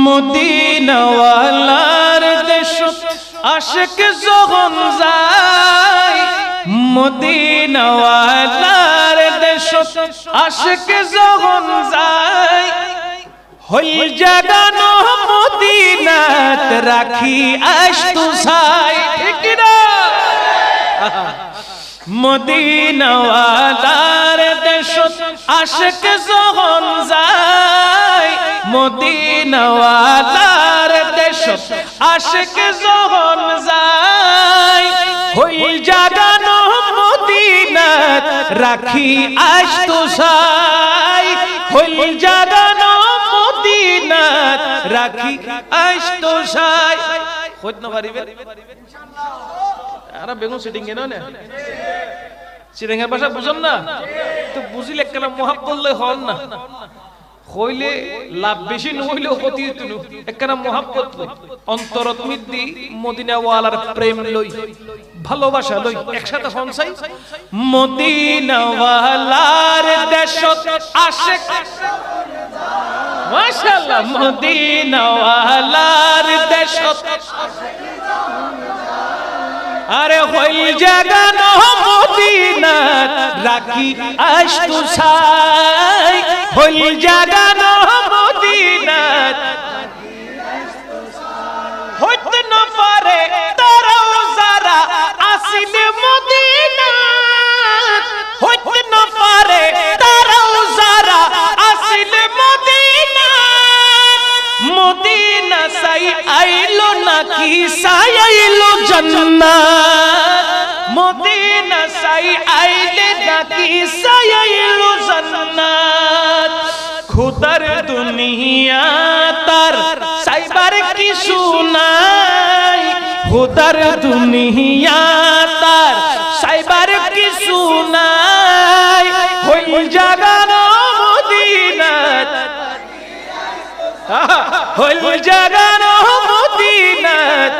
মদিনাওয়ালার দেশত আশিক যখন যায়, মদিনাওয়ালার দেশত আশিক যখন যায়, হই জাগানো মদিনাত রাখি আশতু ছাই। ঠিক না? মদিনাওয়ালার দেশত আশিক যখন যায়, মদিনাওয়ালার দেশত আশিক যখন যায়, হই জাগানো মদিনাত রাখি আশতু ছাই, হই জাগানো মদিনাত রাখি আশতু ছাই। কইত না পারিবে আরা বেগুন সিটিং কেন না সিটিংয়ের ভাষা বুঝুন না তো বুঝিলে একখানা মহাব্বত লই হন না হইলে লাভ বেশি নহইলেও ক্ষতি হইতো না একখানা মহাব্বত লই অন্তরত মিদ্দি মদিনাওয়ালার প্রেম লই ভালোবাসা লই একসাথে হনসাই। মদিনাওয়ালার দেশত আশিক মাশাআল্লাহ, মদিনাওয়ালার দেশত আরে হই জাগানো মদিনাত রাখি আশতু ছাই, হই জাগানো মদিনাত হইতে না পারে তারাও যারা আসিলে মদিনাত, হইতে না পারে তারাও যারা আসিলে মদিনাত, মদিনা সাই আইলো নাকি সাই আইলো জান্নাত, মদিনা সাই আইলে নাকি সাই আইলো জান্নাত। খুদার দুনিয়া তার সাইবার কিছু নাই, খুদার দুনিয়া তার সাইবার কিছু নাই, হই জাগানো মদিনাত, হই জাগানো মদিনাত।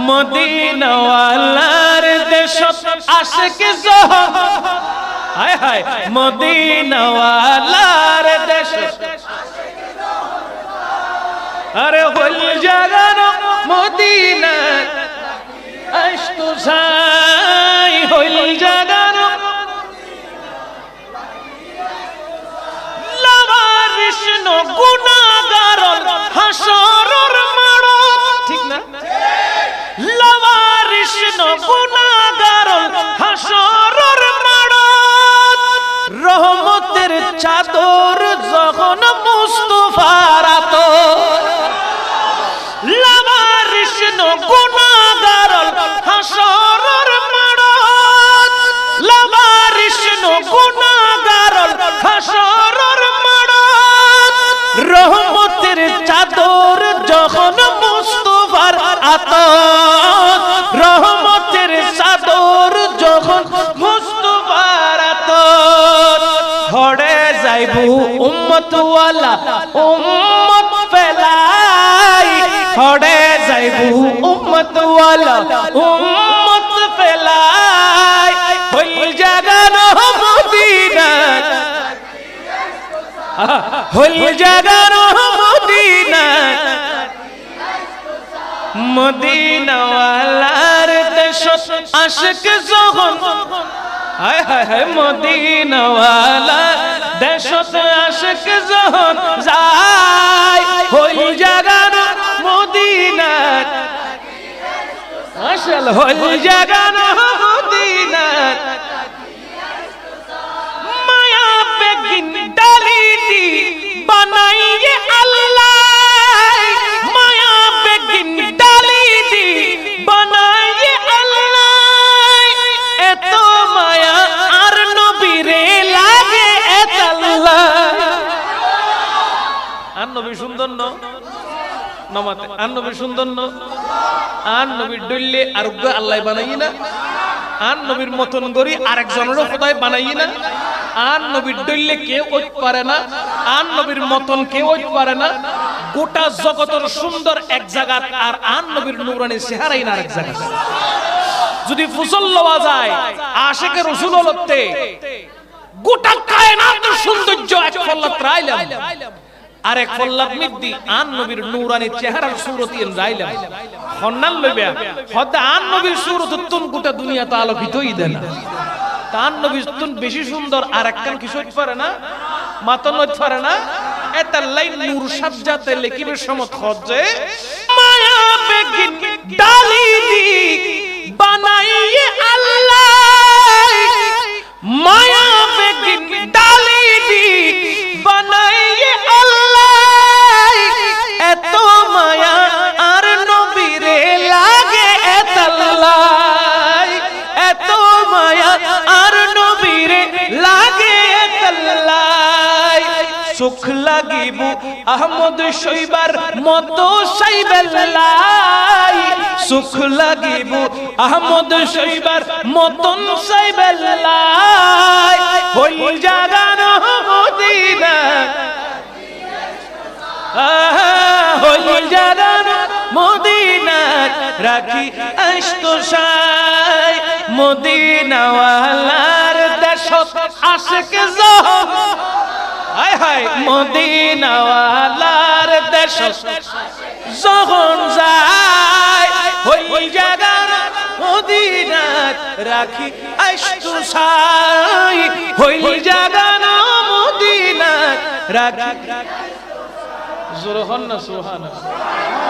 মদিনাওয়ালার দেশত আশিক যখন হায় হায়, মদিনাওয়ালার দেশত আরে হই জাগানো মদিনাত আশতু ছাই, হই জাগানো লাওয়ারিশ গুনাহগারল হাসরের মাঠত। ঠিক না? লাওয়ারিশ গুনাহগারল হাসরের মাঠত রহমতের চাদর যখন মুস্তাফার আতর, লাওয়ারিশ গুনাহগারল হাসরের মাঠত, লাওয়ারিশ গুনাহগারল হাসরের মাঠত রহমতের চাদর যখন মুস্তাফার আতর, রহমতের চাদর যখন মুস্তাফার আতর, হড়ে যাইবু উম্মতওয়ালা উম্মত ফেলাই, হড়ে যাইবু উম্মতওয়ালা উম্মত ফেলাই, হই জাগানো মদিনাত, হই জাগানো মদিনাত। মদিনাওয়ালার দেশত আশিক যখন হায় হায় হায়, মদিনাওয়ালার দেশত আশিক যখন যায়, হই জাগানো মদিনাত মাশাআল্লাহ, হই জাগানো মদিনাত। মায়া বেগিন ডালিটি বানাইয়ে আল্লাহ, মায়া বেগিন ডালিটি বানাইয়ে আল্লাহ, এত মায়া আর নবীরে লাগে এত আল্লাহ। আর নবী সুন্দর নমাতে, আর নবী সুন্দর আর নবীর ডইলে আর আল্লাহ বানাই না, আর নবীর মতন করি আরেকজনেরও খোদাই বানাই না, আর নবীর ডইলে কেউ ওই পারে না, আর নবীর মতন কেউ ওই পারে না। গোটা জগতের সুন্দর এক জায়গা আর আন নবীর নূরানি চেহারাই না আরেক জায়গা। যদি ফুসল লওয়া যায় আশিকে রাসূল হলতে গোটা কায়নাতের সৌন্দর্য এক ফল্লাত রাইলাম। আরেক পল্লাব মিদ্দি আন নবীর নূরানি চেহারার সুরতি এন যাইলাম হন্নান লইবা হদা আন নবীর সুরত তুন গোটা দুনিয়া তো আলোকিতই দেনা তান নবীর তুন বেশি সুন্দর আর একখান কিছু হইতে পারে না মাতন হইতে পারে না এটা লাইন নূর সাজ্জাতে লিখিবের সমত হজ্জে মায়া বেগিন ডালি দি বানাইয়ে আল্লাহ মায়া বেগিন ডালি দি বানাইয়ে আল্লাহ এত মায়া আর নবীরে লাগে এতাল্লাই এত মায়া আর নবীরে লাগে এতাল্লাই সুখ লাগিব আহমদ শৈবার মতো সাইবেল্লাই সুখ লাগিব আহমদ শৈবার মতন সাইবেল্লাই হই জাগানো মদিনা হই জাগানো মদিনা রাখি আশতো সাই মদিনাওয়ালার দেশত আশিক জহ হায় হায় মদিনাওয়ালার দেশ যখন যায় ওই জায়গার মদিনাত রাখি আশতো সাই ওই জায়গার মদিনাত রাখি জোর হন না সুবহানাল্লাহ